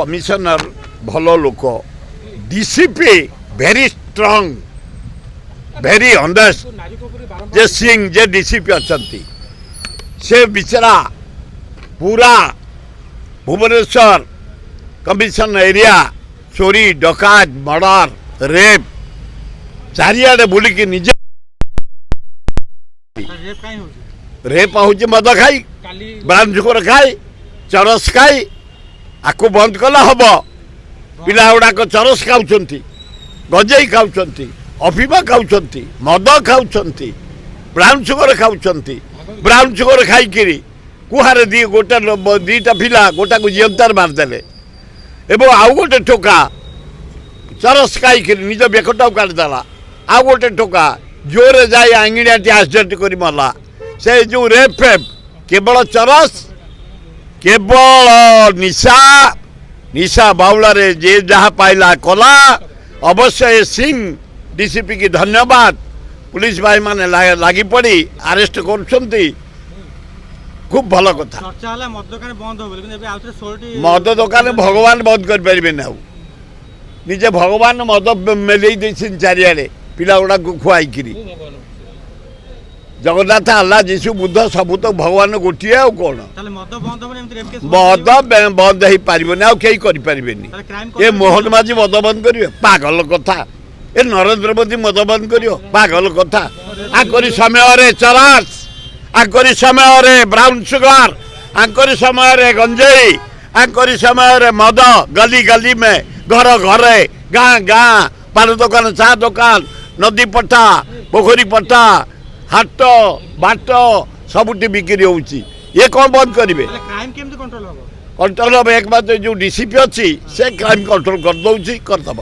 Commissioner भल लोक DCP very strong very honest जे सिंह जे डीसीपी अच्छा से बिचरा पूरा भुवनेश्वर कमिशन एरिया चोरी डकायत मर्डर रेप चारिआडे बुलिकी निजे रेप हूँ मद खाई ब्राउन सुगर खाई चरस खाई आकु बंद कला हम पिला गुड़ाक चरस खाऊं गंजेई खाऊं अफीम खाऊं मद खाऊं ब्राउन सुगर खाऊं ब्राउन सुगर खाई कुहारे दी गोटे दीटा पिला गोटा को जीवंतार मारदे एवं आउ गोटे ठोका चरस खाई निज बेकटा काटिदेला आउ गोटे ठोका जोरे जाए आंगिणिया एक्सीडेंट कर मरला से जो रेप फेप केवल चरस केवल निशा निशा बाउला रे जे जहाँ पाइला कला अवश्य सिंह डीसीपी की धन्यवाद पुलिस भाई माने लगी पड़ी अरेस्ट कर खूब भल कथा मद दुकान भगवान बंद कर पारे ना निजे भगवान मद मेले चारिआडे पिला गुड़ा खुआई जगन्नाथ आल्ला जीशु बुद्ध सबू तो भगवान गोटे आ कौन मद बंद हो पारे आ कहीं ये मोहन माझी मद बंद कर पागल कथा ए नरेंद्र मोदी मद बंद कर पागल कथा आकरी समय चरस आकरी समय ब्राउन सुगर आकरी समय गंजेई आकरी समय मद गली गली में घर घर गाँ गाँ पान दुकान चा दुकान नदी पट्टा पोखरी पट्टा हाट बाट सबुटी बिक्री होउची ये कौन बंद करेंगे कंट्रोल हम एक बात जो डीसीपी अच्छी से क्राइम कंट्रोल कर दौर करदब।